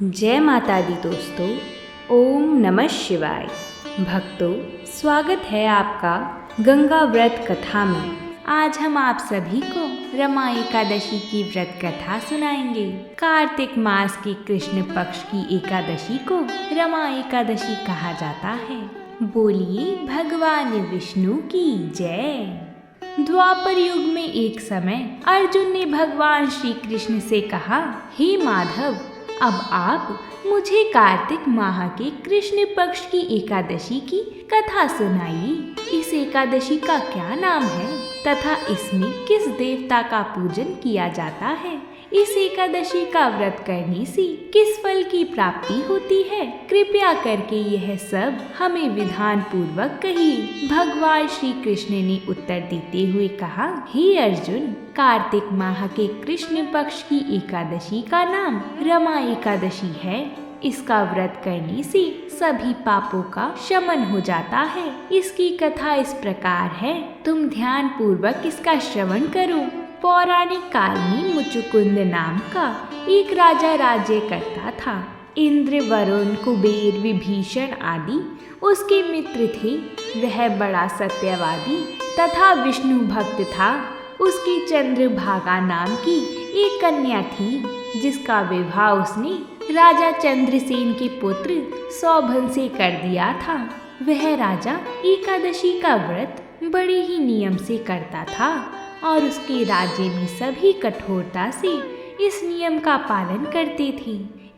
जय माता दी दोस्तों। ओम नमः शिवाय। भक्तों, स्वागत है आपका गंगा व्रत कथा में। आज हम आप सभी को रमा एकादशी की व्रत कथा सुनाएंगे। कार्तिक मास की कृष्ण पक्ष की एकादशी को रमा एकादशी कहा जाता है। बोलिए भगवान विष्णु की जय। द्वापर युग में एक समय अर्जुन ने भगवान श्री कृष्ण से कहा, हे माधव, अब आप मुझे कार्तिक माह के कृष्ण पक्ष की एकादशी की कथा सुनाइए। इस एकादशी का क्या नाम है तथा इसमें किस देवता का पूजन किया जाता है? इस एकादशी का व्रत करने से किस फल की प्राप्ति होती है? कृपया करके यह सब हमें विधान पूर्वक कहिए। भगवान श्री कृष्ण ने उत्तर देते हुए कहा, हे अर्जुन, कार्तिक माह के कृष्ण पक्ष की एकादशी का नाम रमा एकादशी है। इसका व्रत करने से सभी पापों का शमन हो जाता है। इसकी कथा इस प्रकार है, तुम ध्यान पूर्वक इसका श्रवण करो। पौराणिक काल में मुचुकुंद नाम का एक राजा राज्य करता था। इंद्र, वरुण, कुबेर, विभीषण आदि उसके मित्र थे। वह बड़ा सत्यवादी तथा विष्णु भक्त था। उसकी चंद्रभागा नाम की एक कन्या थी, जिसका विवाह उसने राजा चंद्रसेन के पुत्र सौभन से कर दिया था। वह राजा एकादशी का व्रत बड़े ही नियम से करता था और उसके राज्य में सभी कठोरता से इस नियम का पालन करते थे।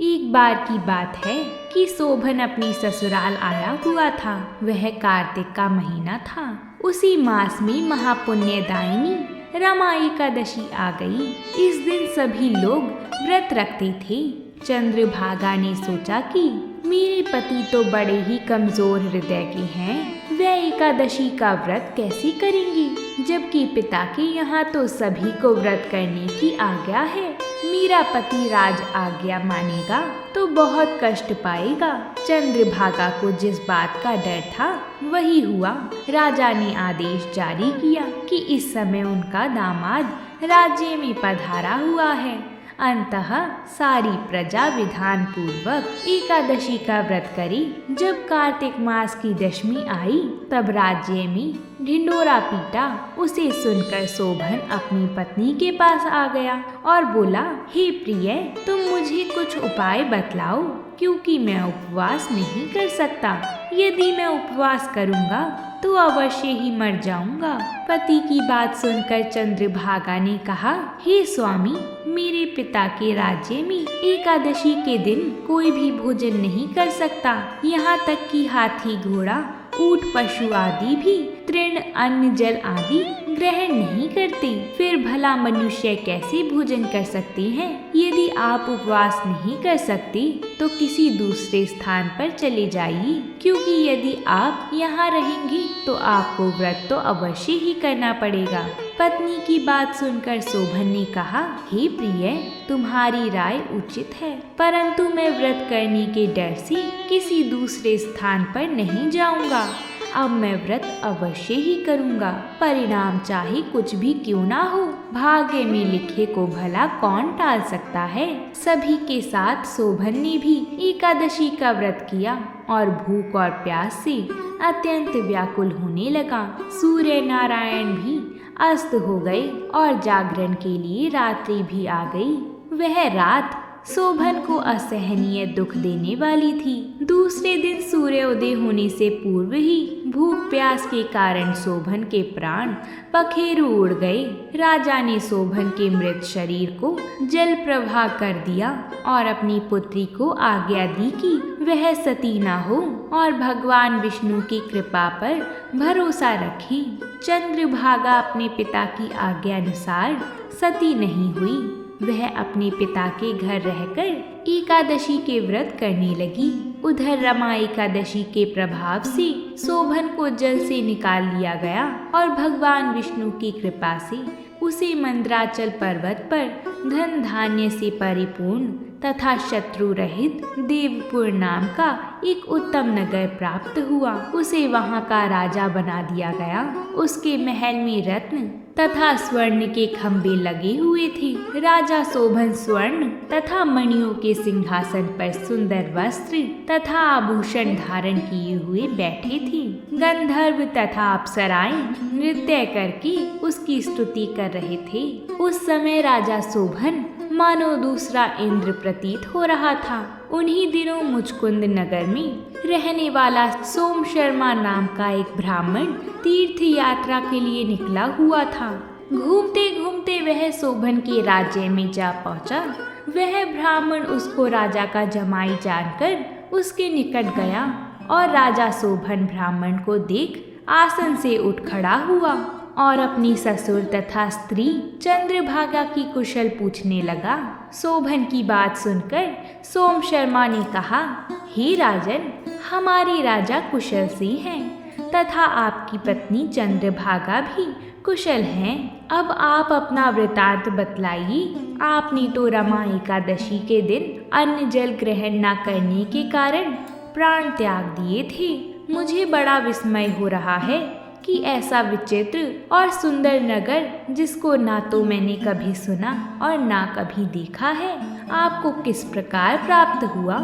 एक बार की बात है कि शोभन अपनी ससुराल आया हुआ था। वह कार्तिक का महीना था। उसी मास में महापुण्यदायिनी रमा एकादशी आ गई। इस दिन सभी लोग व्रत रखते थे। चंद्रभागा ने सोचा कि मेरे पति तो बड़े ही कमजोर हृदय के हैं, वे एकादशी का व्रत कैसे करेंगे, जबकि पिता के यहाँ तो सभी को व्रत करने की आज्ञा है। मेरा पति राज आज्ञा मानेगा तो बहुत कष्ट पाएगा। चंद्रभागा को जिस बात का डर था वही हुआ। राजा ने आदेश जारी किया कि इस समय उनका दामाद राज्य में पधारा हुआ है। अंतः सारी प्रजा विधान पूर्वक एकादशी का व्रत करी। जब कार्तिक मास की दशमी आई तब राज्य में ढिंडोरा पीटा। उसे सुनकर शोभन अपनी पत्नी के पास आ गया और बोला, हे प्रिय, तुम मुझे कुछ उपाय बतलाओ, क्योंकि मैं उपवास नहीं कर सकता। यदि मैं उपवास करूंगा तो अवश्य ही मर जाऊंगा। पति की बात सुनकर चंद्रभागा ने कहा, हे स्वामी, मेरे पिता के राज्य में एकादशी के दिन कोई भी भोजन नहीं कर सकता। यहाँ तक कि हाथी, घोड़ा, ऊंट, पशु आदि भी तृण, अन्न, जल आदि ग्रहण नहीं करते। फिर भला मनुष्य कैसे भोजन कर सकते हैं? यदि आप उपवास नहीं कर सकते तो किसी दूसरे स्थान पर चले जाइए, क्योंकि यदि आप यहाँ रहेंगे तो आपको व्रत तो अवश्य ही करना पड़ेगा। पत्नी की बात सुनकर शोभन ने कहा, हे प्रिय, तुम्हारी राय उचित है, परंतु मैं व्रत करने के डर से किसी दूसरे स्थान पर नहीं जाऊंगा। अब मैं व्रत अवश्य ही करूंगा, परिणाम चाहे कुछ भी क्यों ना हो। भाग्य में लिखे को भला कौन टाल सकता है। सभी के साथ शोभन ने भी एकादशी का व्रत किया और भूख और प्यास से अत्यंत व्याकुल होने लगा। सूर्य नारायण भी अस्त हो गए और जागरण के लिए रात्रि भी आ गई। वह रात शोभन को असहनीय दुख देने वाली थी। दूसरे दिन सूर्योदय होने से पूर्व ही भूख प्यास के कारण शोभन के प्राण पखेरु उड़ गए। राजा ने शोभन के मृत शरीर को जल प्रवाह कर दिया और अपनी पुत्री को आज्ञा दी कि वह सती न हो और भगवान विष्णु की कृपा पर भरोसा रखे। चंद्रभागा अपने पिता की आज्ञा अनुसार सती नहीं हुई। वह अपने पिता के घर रहकर एकादशी के व्रत करने लगी। उधर रमा एकादशी के प्रभाव से शोभन को जल से निकाल लिया गया और भगवान विष्णु की कृपा से उसे मंदराचल पर्वत पर धन धान्य से परिपूर्ण तथा शत्रु रहित देवपुर नाम का एक उत्तम नगर प्राप्त हुआ। उसे वहां का राजा बना दिया गया। उसके महल में रत्न तथा स्वर्ण के खंभे लगे हुए थे। राजा शोभन स्वर्ण तथा मणियों के सिंहासन पर सुंदर वस्त्र तथा आभूषण धारण किए हुए बैठे थे। गंधर्व तथा अप्सराएं नृत्य करके उसकी स्तुति कर रहे थे। उस समय राजा शोभन मानो दूसरा इंद्र प्रतीत हो रहा था। उन्हीं दिनों मुचकुंद नगर में रहने वाला सोम शर्मा नाम का एक ब्राह्मण तीर्थ यात्रा के लिए निकला हुआ था। घूमते घूमते वह शोभन के राज्य में जा पहुंचा। वह ब्राह्मण उसको राजा का जमाई जानकर उसके निकट गया और राजा शोभन ब्राह्मण को देख आसन से उठ खड़ा हुआ और अपनी ससुर तथा स्त्री चंद्रभागा की कुशल पूछने लगा। शोभन की बात सुनकर सोम शर्मा ने कहा, हे राजन, हमारे राजा कुशल से हैं तथा आपकी पत्नी चंद्रभागा भी कुशल हैं। अब आप अपना वृतांत बतलाइए। आपने तो रमा एकादशी के दिन अन्न जल ग्रहण न करने के कारण प्राण त्याग दिए थे। मुझे बड़ा विस्मय हो रहा है कि ऐसा विचित्र और सुंदर नगर, जिसको ना तो मैंने कभी सुना और ना कभी देखा है, आपको किस प्रकार प्राप्त हुआ।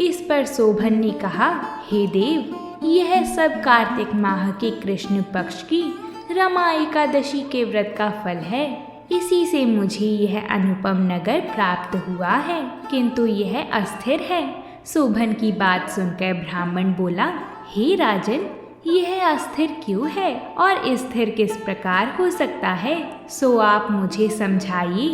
इस पर शोभन ने कहा, हे देव, यह सब कार्तिक माह के कृष्ण पक्ष की रमा एकादशी के व्रत का फल है। इसी से मुझे यह अनुपम नगर प्राप्त हुआ है, किंतु यह अस्थिर है। शोभन की बात सुनकर ब्राह्मण बोला, हे राजन, यह अस्थिर क्यों है और स्थिर किस प्रकार हो सकता है, सो आप मुझे समझाइए।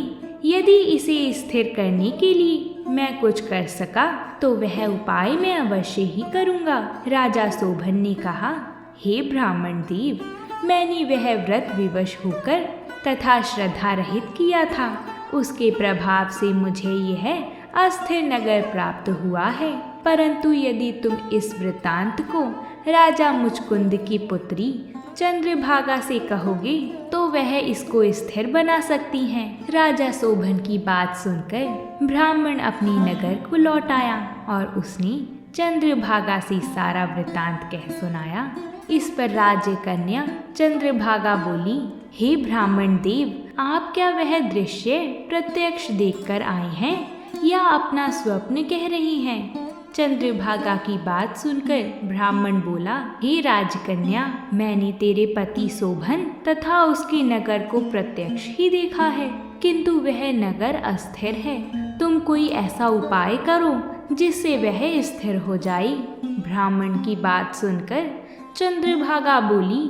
यदि इसे स्थिर करने के लिए मैं कुछ कर सका तो वह उपाय मैं अवश्य ही करूँगा। राजा शोभन ने कहा, हे ब्राह्मण देव, मैंने वह व्रत विवश होकर तथा श्रद्धा रहित किया था। उसके प्रभाव से मुझे यह अस्थिर नगर प्राप्त हुआ है। परंतु यदि तुम इस वृत्तांत को राजा मुचकुंद की पुत्री चंद्रभागा से कहोगे तो वह इसको स्थिर बना सकती हैं। राजा शोभन की बात सुनकर ब्राह्मण अपनी नगर को लौट आया और उसने चंद्रभागा से सारा वृत्तांत कह सुनाया। इस पर राज्य कन्या चंद्रभागा बोली, हे ब्राह्मण देव, आप क्या वह दृश्य प्रत्यक्ष देखकर आए हैं या अपना स्वप्न कह रही हैं? चंद्रभागा की बात सुनकर ब्राह्मण बोला, हे राजकन्या, मैंने तेरे पति शोभन तथा उसके नगर को प्रत्यक्ष ही देखा है, किंतु वह नगर अस्थिर है। तुम कोई ऐसा उपाय करो जिससे वह स्थिर हो जाए। ब्राह्मण की बात सुनकर चंद्रभागा बोली,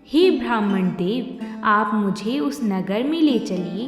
हे ब्राह्मण देव, आप मुझे उस नगर में ले चलिए।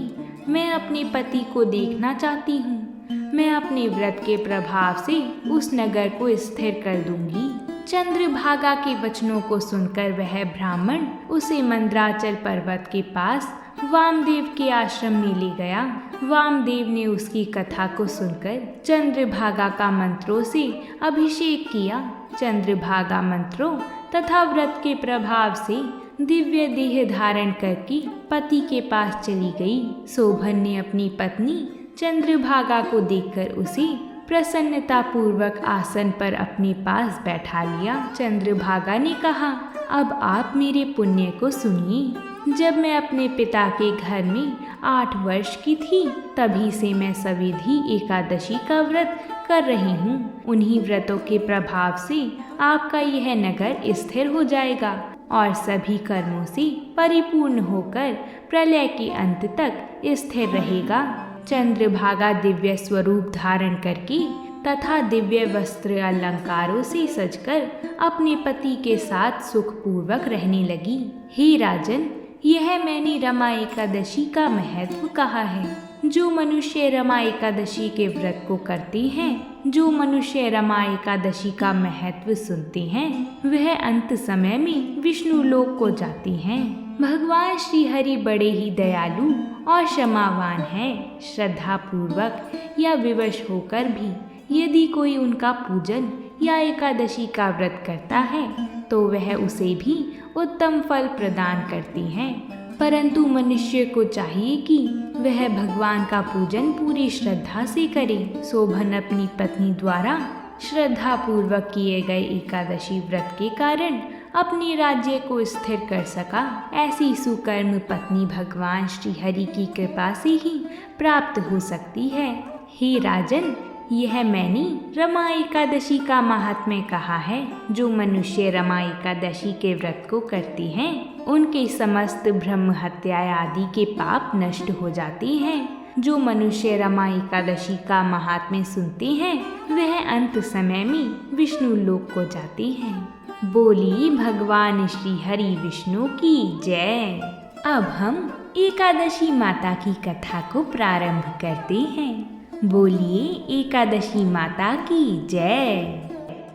मैं अपने पति को देखना चाहती हूँ। मैं अपने व्रत के प्रभाव से उस नगर को स्थिर कर दूंगी। चंद्रभागा के वचनों को सुनकर वह ब्राह्मण उसे मंद्राचल पर्वत के पास वामदेव के आश्रम में ले गया। वामदेव ने उसकी कथा को सुनकर चंद्रभागा का मंत्रों से अभिषेक किया। चंद्रभागा मंत्रों तथा व्रत के प्रभाव से दिव्य देह धारण करके पति के पास चली गई। शोभन ने अपनी पत्नी चंद्रभागा को देखकर उसे प्रसन्नता पूर्वक आसन पर अपने पास बैठा लिया। चंद्रभागा ने कहा, अब आप मेरे पुण्य को सुनिए। जब मैं अपने पिता के घर में 8 वर्ष की थी, तभी से मैं सविधि एकादशी का व्रत कर रही हूँ। उन्हीं व्रतों के प्रभाव से आपका यह नगर स्थिर हो जाएगा और सभी कर्मों से परिपूर्ण होकर प्रलय के अंत तक स्थिर रहेगा। चंद्रभागा दिव्य स्वरूप धारण करके तथा दिव्य वस्त्र अलंकारों से सजकर अपने पति के साथ सुखपूर्वक रहने लगी। हे राजन, यह मैंने रमा एकादशी का महत्व कहा है। जो मनुष्य रमा एकादशी के व्रत को करते हैं, जो मनुष्य रमा एकादशी का महत्व सुनते हैं, वह अंत समय में विष्णु लोक को जाते हैं। भगवान श्री हरि बड़े ही दयालु और क्षमावान हैं। श्रद्धा पूर्वक या विवश होकर भी यदि कोई उनका पूजन या एकादशी का व्रत करता है तो वह उसे भी उत्तम फल प्रदान करती हैं। परंतु मनुष्य को चाहिए कि वह भगवान का पूजन पूरी श्रद्धा से करे। शोभन अपनी पत्नी द्वारा श्रद्धा पूर्वक किए गए एकादशी व्रत के कारण अपने राज्य को स्थिर कर सका। ऐसी सुकर्म पत्नी भगवान श्री हरि की कृपा से ही प्राप्त हो सकती है। हे राजन, यह मैंने रमा एकादशी का महात्म्य कहा है। जो मनुष्य रमा एकादशी के व्रत को करते हैं उनके समस्त ब्रह्म हत्या आदि के पाप नष्ट हो जाते हैं। जो मनुष्य रमा एकादशी का महात्म्य सुनते हैं वह अंत समय में विष्णु लोक को जाते हैं। बोली भगवान श्री हरि विष्णु की जय। अब हम एकादशी माता की कथा को प्रारंभ करते हैं। बोलिए एकादशी माता की जय।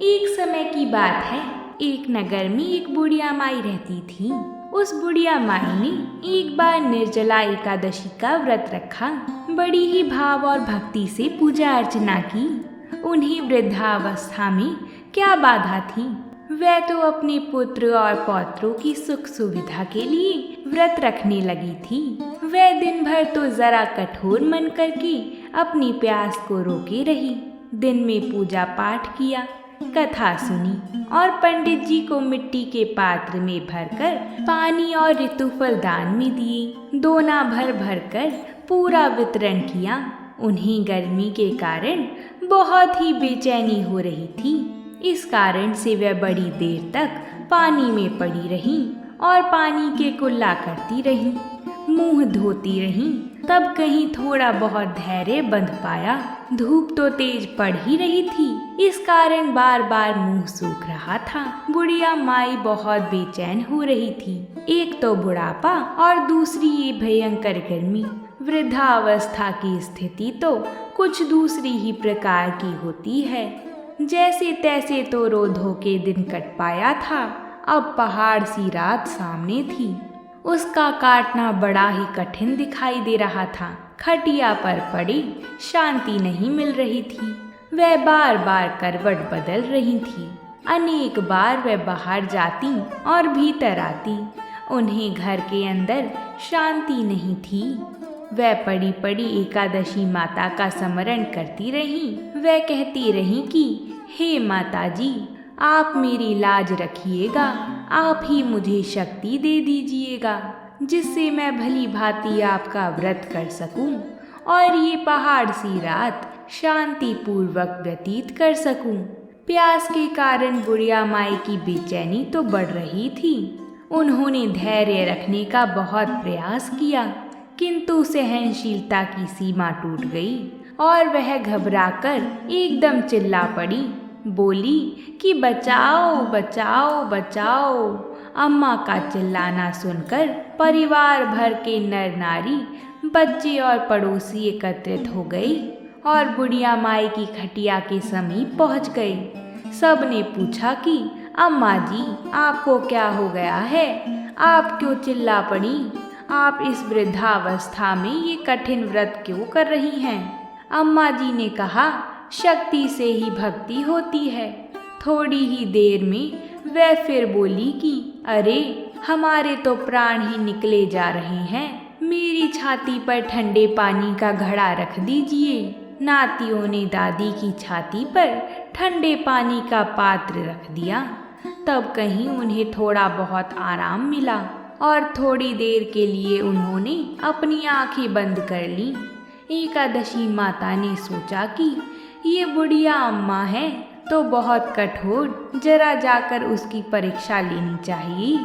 एक समय की बात है, एक नगर में एक बुढ़िया माई रहती थी। उस बुढ़िया माई ने एक बार निर्जला एकादशी का व्रत रखा। बड़ी ही भाव और भक्ति से पूजा अर्चना की। उन्हें वृद्धावस्था में क्या बाधा थी। वह तो अपने पुत्र और पौत्रों की सुख सुविधा के लिए व्रत रखने लगी थी। वह दिन भर तो जरा कठोर मन करके अपनी प्यास को रोके रही। दिन में पूजा पाठ किया, कथा सुनी और पंडित जी को मिट्टी के पात्र में भरकर पानी और ऋतुफल दान में दिए। दोना भर भर कर पूरा वितरण किया। उन्हें गर्मी के कारण बहुत ही बेचैनी हो रही थी। इस कारण से वह बड़ी देर तक पानी में पड़ी रही और पानी के कुल्ला करती रही, मुंह धोती रही। तब कहीं थोड़ा बहुत धैर्य बंध पाया। धूप तो तेज पड़ ही रही थी, इस कारण बार बार मुंह सूख रहा था। बुढ़िया माई बहुत बेचैन हो रही थी। एक तो बुढ़ापा और दूसरी ये भयंकर गर्मी। वृद्धावस्था की स्थिति तो कुछ दूसरी ही प्रकार की होती है। जैसे तैसे तो रो धो के दिन कट पाया था। अब पहाड़ सी रात सामने थी। उसका काटना बड़ा ही कठिन दिखाई दे रहा था। खटिया पर पड़ी शांति नहीं मिल रही थी। वह बार बार करवट बदल रही थी। अनेक बार वह बाहर जाती और भीतर आती। उन्हें घर के अंदर शांति नहीं थी। वह पड़ी पड़ी एकादशी माता का स्मरण करती रही। वह कहती रही कि हे माता जी, आप मेरी लाज रखिएगा। आप ही मुझे शक्ति दे दीजिएगा जिससे मैं भली भांति आपका व्रत कर सकूं और ये पहाड़ सी रात शांति पूर्वक व्यतीत कर सकूं। प्यास के कारण बुढ़िया माई की बेचैनी तो बढ़ रही थी। उन्होंने धैर्य रखने का बहुत प्रयास किया, किंतु सहनशीलता की सीमा टूट गई और वह घबराकर एकदम चिल्ला पड़ी। बोली कि बचाओ बचाओ बचाओ। अम्मा का चिल्लाना सुनकर परिवार भर के नर नारी, बच्चे और पड़ोसी एकत्रित हो गए और बुढ़िया माई की खटिया के समीप पहुंच गए। सब ने पूछा कि अम्मा जी, आपको क्या हो गया है? आप क्यों चिल्ला पड़ी? आप इस वृद्धावस्था में ये कठिन व्रत क्यों कर रही हैं? अम्मा जी ने कहा, शक्ति से ही भक्ति होती है। थोड़ी ही देर में वह फिर बोली कि अरे, हमारे तो प्राण ही निकले जा रहे हैं। मेरी छाती पर ठंडे पानी का घड़ा रख दीजिए। नातियों ने दादी की छाती पर ठंडे पानी का पात्र रख दिया। तब कहीं उन्हें थोड़ा बहुत आराम मिला और थोड़ी देर के लिए उन्होंने अपनी आंखें बंद कर लीं। एकादशी माता ने सोचा कि ये बुढ़िया अम्मा है तो बहुत कठोर, जरा जाकर उसकी परीक्षा लेनी चाहिए।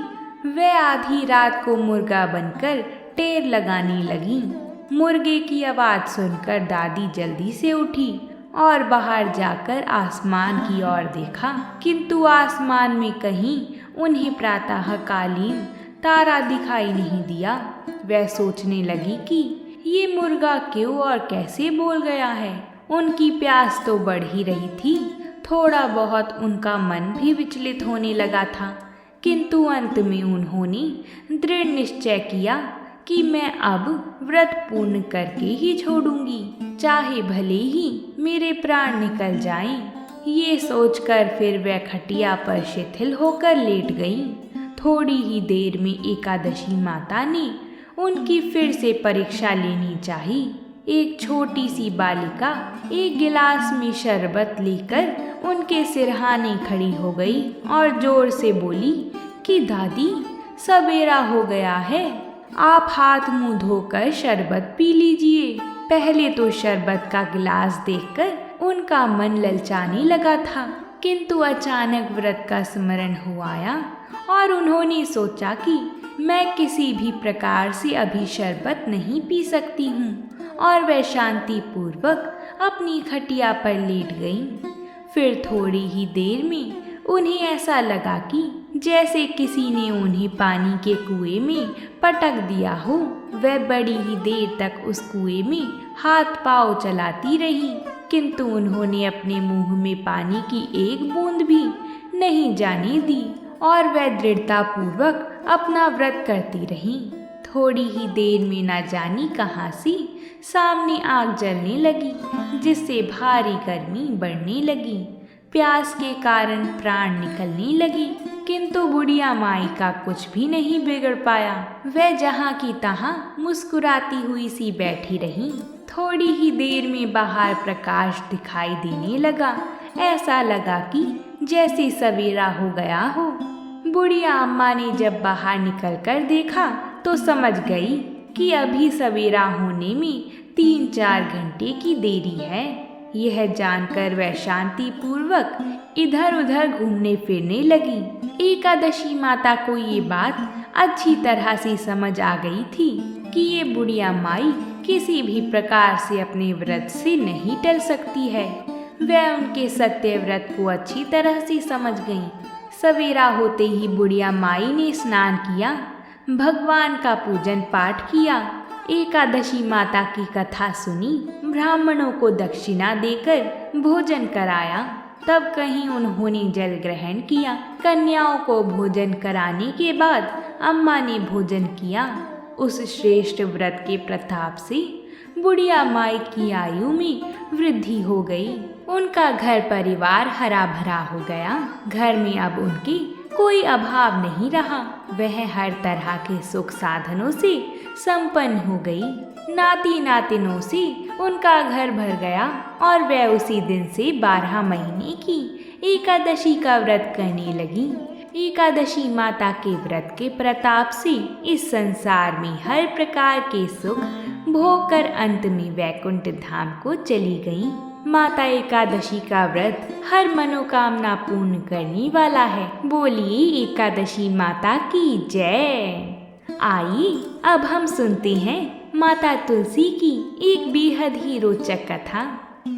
वह आधी रात को मुर्गा बनकर टेर लगाने लगी। मुर्गे की आवाज़ सुनकर दादी जल्दी से उठी और बाहर जाकर आसमान की ओर देखा, किंतु आसमान में कहीं उन्हें प्रातःकालीन तारा दिखाई नहीं दिया। वह सोचने लगी कि ये मुर्गा क्यों और कैसे बोल गया है। उनकी प्यास तो बढ़ ही रही थी। थोड़ा बहुत उनका मन भी विचलित होने लगा था, किंतु अंत में उन्होंने दृढ़ निश्चय किया कि मैं अब व्रत पूर्ण करके ही छोड़ूंगी, चाहे भले ही मेरे प्राण निकल जाएं। ये सोचकर फिर वह खटिया पर शिथिल होकर लेट गईं। थोड़ी ही देर में एकादशी माता ने उनकी फिर से परीक्षा लेनी चाहिए। एक छोटी सी बालिका एक गिलास में शरबत लेकर उनके सिरहाने खड़ी हो गई और जोर से बोली कि दादी, सवेरा हो गया है, आप हाथ मुंह धोकर शरबत पी लीजिए। पहले तो शरबत का गिलास देखकर उनका मन ललचाने लगा था, किंतु अचानक व्रत का स्मरण हो आया और उन्होंने सोचा कि मैं किसी भी प्रकार से अभी शरबत नहीं पी सकती हूँ, और वह शांति पूर्वक अपनी खटिया पर लेट गईं। फिर थोड़ी ही देर में उन्हें ऐसा लगा कि जैसे किसी ने उन्हें पानी के कुएं में पटक दिया हो। वह बड़ी ही देर तक उस कुएं में हाथ पांव चलाती रही, किंतु उन्होंने अपने मुंह में पानी की एक बूंद भी नहीं जाने दी और वह दृढ़ता पूर्वक अपना व्रत करती रही। थोड़ी ही देर में ना जानी कहाँ से सामने आग जलने लगी, जिससे भारी गर्मी बढ़ने लगी। प्यास के कारण प्राण निकलने लगी, किंतु बुढ़िया माई का कुछ भी नहीं बिगड़ पाया। वह जहाँ की तहाँ मुस्कुराती हुई सी बैठी रही। थोड़ी ही देर में बाहर प्रकाश दिखाई देने लगा। ऐसा लगा कि जैसे सवेरा हो गया हो। बुढ़िया अम्मा ने जब बाहर निकलकर देखा तो समझ गई कि अभी सवेरा होने में 3-4 घंटे की देरी है। यह जानकर वह शांति पूर्वक इधर उधर घूमने फिरने लगी। एकादशी माता को ये बात अच्छी तरह से समझ आ गई थी कि ये बुढ़िया माई किसी भी प्रकार से अपने व्रत से नहीं टल सकती है। वह उनके सत्य व्रत को अच्छी तरह से समझ गई। सवेरा होते ही बुढ़िया माई ने स्नान किया, भगवान का पूजन पाठ किया, एकादशी माता की कथा सुनी, ब्राह्मणों को दक्षिणा देकर भोजन कराया। तब कहीं उन्होंने जल ग्रहण किया। कन्याओं को भोजन कराने के बाद अम्मा ने भोजन किया। उस श्रेष्ठ व्रत के प्रताप से बुढ़िया माई की आयु में वृद्धि हो गई। उनका घर परिवार हरा भरा हो गया। घर में अब उनकी कोई अभाव नहीं रहा। वह हर तरह के सुख साधनों से संपन्न हो गई। नाती नातिनों से उनका घर भर गया और वह उसी दिन से 12 महीने की एकादशी का व्रत करने लगी। एकादशी माता के व्रत के प्रताप से इस संसार में हर प्रकार के सुख भोग कर अंत में वैकुंठ धाम को चली गई। माता एकादशी का व्रत हर मनोकामना पूर्ण करने वाला है। बोलिए एकादशी माता की जय। आइए अब हम सुनते हैं माता तुलसी की एक बेहद ही रोचक कथा,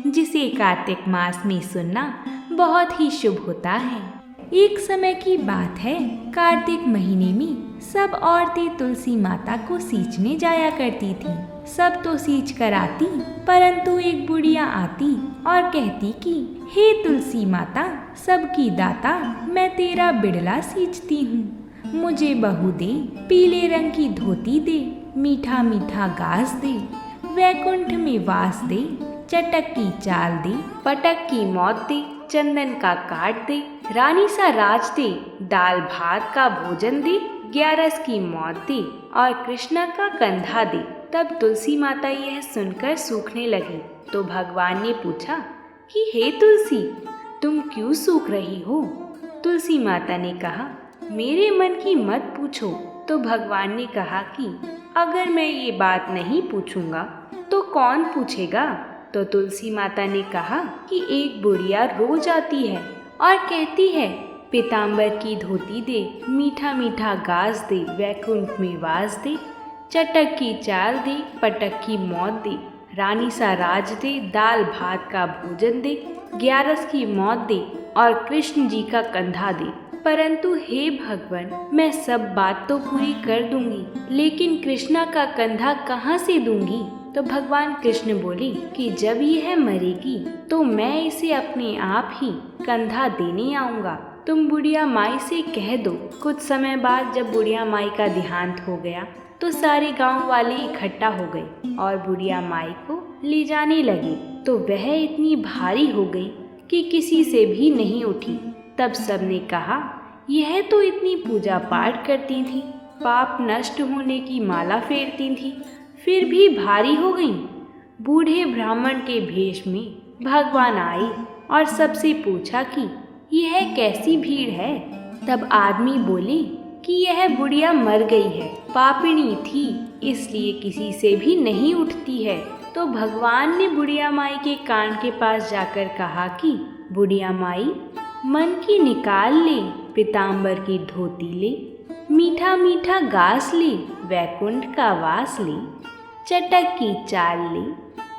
जिसे कार्तिक मास में सुनना बहुत ही शुभ होता है। एक समय की बात है, कार्तिक महीने में सब औरतें तुलसी माता को सींचने जाया करती थीं। सब तो सींच कर आती, परंतु एक बुढ़िया आती और कहती कि हे तुलसी माता, सबकी दाता, मैं तेरा बिड़ला सींचती हूँ। मुझे बहू दे, पीले रंग की धोती दे, मीठा मीठा घास दे, वैकुंठ में वास दे, चटक की चाल दे, पटक की मौत दे, चंदन का काट दे, रानी सा राज दे, दाल भात का भोजन दे, 11 की मौत दे और कृष्णा का कंधा दे। तब तुलसी माता यह सुनकर सूखने लगी। तो भगवान ने पूछा कि हे तुलसी, तुम क्यों सूख रही हो? तुलसी माता ने कहा, मेरे मन की मत पूछो। तो भगवान ने कहा कि अगर मैं ये बात नहीं पूछूंगा तो कौन पूछेगा? तो तुलसी माता ने कहा कि एक बुढ़िया रोज आती है और कहती है, पीताम्बर की धोती दे, मीठा मीठा घास दे, वैकुंठ में वास दे, चटक की चाल दे, पटक की मौत दे, रानी सा राज दे, दाल भात का भोजन दे, 11 की मौत दे और कृष्ण जी का कंधा दे। परंतु हे भगवान, मैं सब बात तो पूरी कर दूंगी, लेकिन कृष्णा का कंधा कहाँ से दूंगी? तो भगवान कृष्ण बोले कि जब यह मरेगी तो मैं इसे अपने आप ही कंधा देने आऊंगा। तुम बुढ़िया माई से कह दो। कुछ समय बाद जब बुढ़िया माई का देहांत हो गया तो सारे गांव वाले इकट्ठा हो गए और बुढ़िया माई को ले जाने लगे। तो वह इतनी भारी हो गई कि किसी से भी नहीं उठी। तब सबने कहा, यह तो इतनी पूजा पाठ करती थी, पाप नष्ट होने की माला फेरती थी, फिर भी भारी हो गईं। बूढ़े ब्राह्मण के भेष में भगवान आए और सबसे पूछा कि यह कैसी भीड़ है। तब आदमी बोले कि यह बुढ़िया मर गई है, पापिणी थी, इसलिए किसी से भी नहीं उठती है। तो भगवान ने बुढ़िया माई के कान के पास जाकर कहा कि बुढ़िया माई, मन की निकाल ले, पीताम्बर की धोती ले, मीठा मीठा गास ले, वैकुंठ का वास ले, चटक की चाल ले,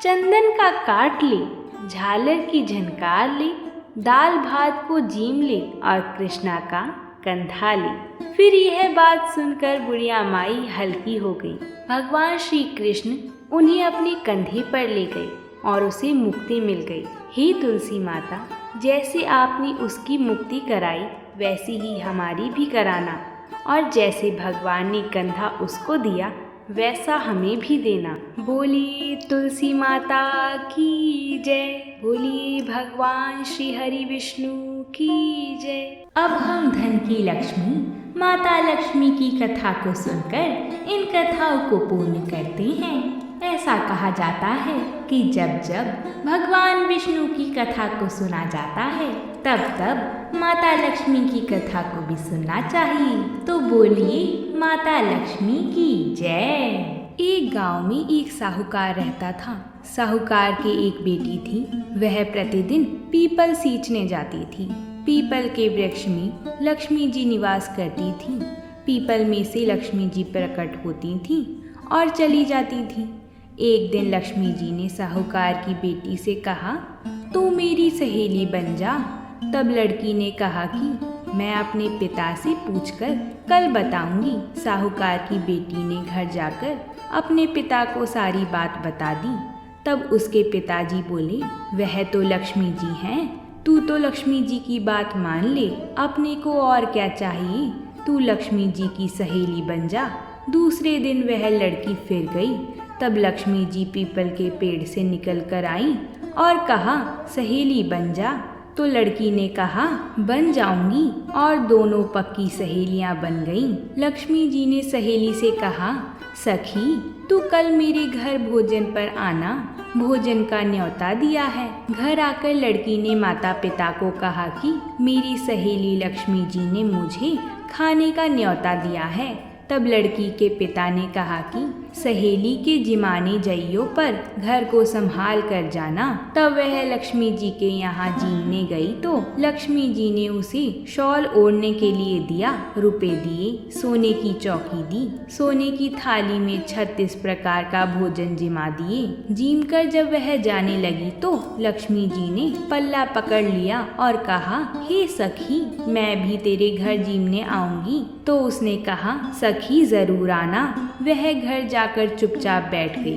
चंदन का काट ले, झालर की झनकार ले, दाल भात को जीम ले और कृष्णा का कंधा ले। फिर यह बात सुनकर बुढ़िया माई हल्की हो गई। भगवान श्री कृष्ण उन्हें अपने कंधे पर ले गए और उसे मुक्ति मिल गई। हे तुलसी माता, जैसे आपने उसकी मुक्ति कराई वैसी ही हमारी भी कराना, और जैसे भगवान ने कंधा उसको दिया वैसा हमें भी देना। बोलिए तुलसी माता की जय, बोलिए भगवान श्री हरि विष्णु की जय। अब हम धन की लक्ष्मी माता लक्ष्मी की कथा को सुनकर इन कथाओं को पूर्ण करते हैं। ऐसा कहा जाता है कि जब जब भगवान विष्णु की कथा को सुना जाता है तब तब माता लक्ष्मी की कथा को भी सुनना चाहिए। तो बोलिए माता लक्ष्मी की जय। एक गांव में एक साहूकार रहता था। साहूकार के एक बेटी थी। वह प्रतिदिन पीपल सींचने जाती थी। पीपल के वृक्ष में लक्ष्मी जी निवास करती थी। पीपल में से लक्ष्मी जी प्रकट होती थी और चली जाती थी। एक दिन लक्ष्मी जी ने साहूकार की बेटी से कहा, तू मेरी सहेली बन जा। तब लड़की ने कहा कि मैं अपने पिता से पूछकर कल बताऊंगी। साहूकार की बेटी ने घर जाकर अपने पिता को सारी बात बता दी। तब उसके पिताजी बोले, वह तो लक्ष्मी जी हैं, तू तो लक्ष्मी जी की बात मान ले, अपने को और क्या चाहिए, तू लक्ष्मी जी की सहेली बन जा। दूसरे दिन वह लड़की फिर गई। तब लक्ष्मी जी पीपल के पेड़ से निकल कर आई और कहा, सहेली बन जा। तो लड़की ने कहा, बन जाऊंगी, और दोनों पक्की सहेलियां बन गईं। लक्ष्मी जी ने सहेली से कहा, सखी तू कल मेरे घर भोजन पर आना, भोजन का न्योता दिया है। घर आकर लड़की ने माता पिता को कहा कि मेरी सहेली लक्ष्मी जी ने मुझे खाने का न्योता दिया है। तब लड़की के पिता ने कहा कि सहेली के जिमाने जइयों पर घर को संभाल कर जाना। तब वह लक्ष्मी जी के यहाँ जीमने गई तो लक्ष्मी जी ने उसे शॉल ओढ़ने के लिए दिया, रुपए दिए, सोने की चौकी दी, सोने की थाली में 36 प्रकार का भोजन जिमा दिए। जीम कर जब वह जाने लगी तो लक्ष्मी जी ने पल्ला पकड़ लिया और कहा, हे सखी, मैं भी तेरे घर जीमने आऊंगी। तो उसने कहा, सखी जरूर आना। वह घर जाकर चुपचाप बैठ गई।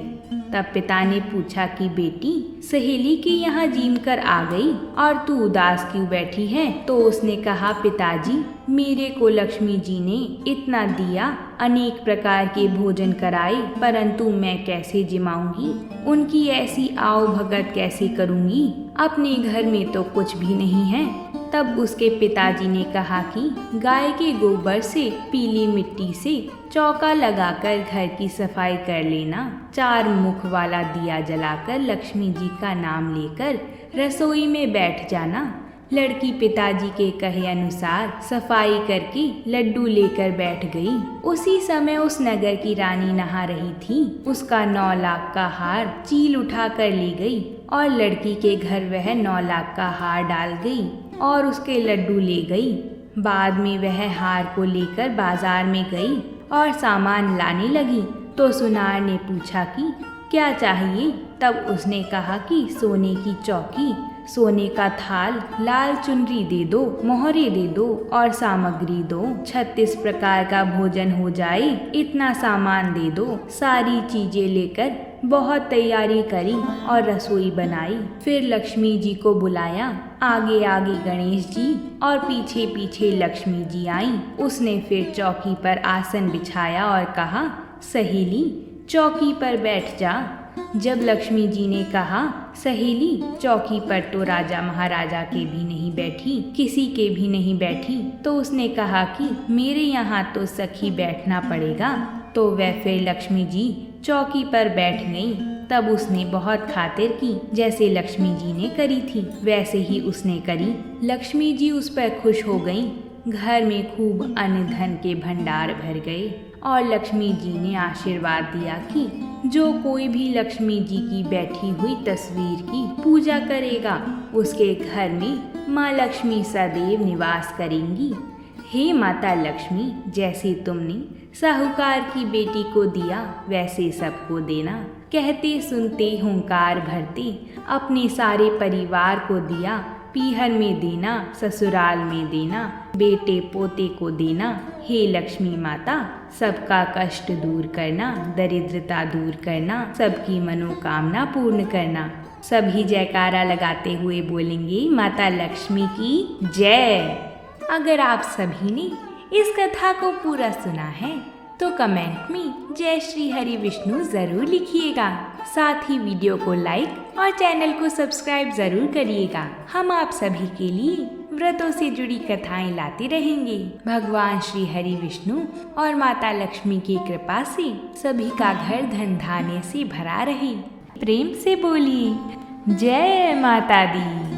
तब पिता ने पूछा कि बेटी, सहेली के यहाँ जीम कर आ गई और तू उदास क्यों बैठी है? तो उसने कहा, पिताजी, मेरे को लक्ष्मी जी ने इतना दिया, अनेक प्रकार के भोजन कराए, परंतु मैं कैसे जिमाऊंगी? उनकी ऐसी आओ भगत कैसे करूंगी? अपने घर में तो कुछ भी नहीं है। तब उसके पिताजी ने कहा कि गाय के गोबर से, पीली मिट्टी से चौका लगाकर घर की सफाई कर लेना। 4 मुख वाला दिया जलाकर लक्ष्मी जी का नाम लेकर रसोई में बैठ जाना। लड़की पिताजी के कहे अनुसार सफाई करके लड्डू लेकर बैठ गई। उसी समय उस नगर की रानी नहा रही थी। उसका 9 लाख का हार चील उठा कर ले गई और लड़की के घर वह 9 लाख का हार डाल गई और उसके लड्डू ले गई। बाद में वह हार को लेकर बाजार में गई और सामान लाने लगी तो सुनार ने पूछा कि क्या चाहिए? तब उसने कहा कि सोने की चौकी, सोने का थाल, लाल चुनरी दे दो, मोहरे दे दो और सामग्री दो। 36 प्रकार का भोजन हो जाए, इतना सामान दे दो। सारी चीजें लेकर बहुत तैयारी करी और रसोई बनाई। फिर लक्ष्मी जी को बुलाया। आगे आगे गणेश जी और पीछे पीछे लक्ष्मी जी आई। उसने फिर चौकी पर आसन बिछाया और कहा, सहेली, चौकी पर बैठ जा। जब लक्ष्मी जी ने कहा, सहेली, चौकी पर तो राजा महाराजा के भी नहीं बैठी, किसी के भी नहीं बैठी, तो उसने कहा कि मेरे यहाँ तो सखी बैठना पड़ेगा। तो वह फिर लक्ष्मी जी चौकी पर बैठ गई। तब उसने बहुत खातिर की, जैसे लक्ष्मी जी ने करी थी वैसे ही उसने करी। लक्ष्मी जी उस पर खुश हो गईं। घर में खूब अन्न धन के भंडार भर गए और लक्ष्मी जी ने आशीर्वाद दिया कि जो कोई भी लक्ष्मी जी की बैठी हुई तस्वीर की पूजा करेगा उसके घर में माँ लक्ष्मी सदैव निवास करेंगी। हे माता लक्ष्मी, जैसे तुमने साहूकार की बेटी को दिया वैसे सबको देना। कहते सुनते हुंकार भरते अपने सारे परिवार को दिया। पीहर में देना, ससुराल में देना, बेटे पोते को देना। हे लक्ष्मी माता, सबका कष्ट दूर करना, दरिद्रता दूर करना, सबकी मनोकामना पूर्ण करना। सभी जयकारा लगाते हुए बोलेंगे माता लक्ष्मी की जय। अगर आप सभी ने इस कथा को पूरा सुना है तो कमेंट में जय श्री हरि विष्णु जरूर लिखिएगा। साथ ही वीडियो को लाइक और चैनल को सब्सक्राइब जरूर करिएगा। हम आप सभी के लिए व्रतों से जुड़ी कथाएं लाते रहेंगे। भगवान श्री हरि विष्णु और माता लक्ष्मी की कृपा से सभी का घर धन धान्य से भरा रहे। प्रेम से बोलिए जय माता दी।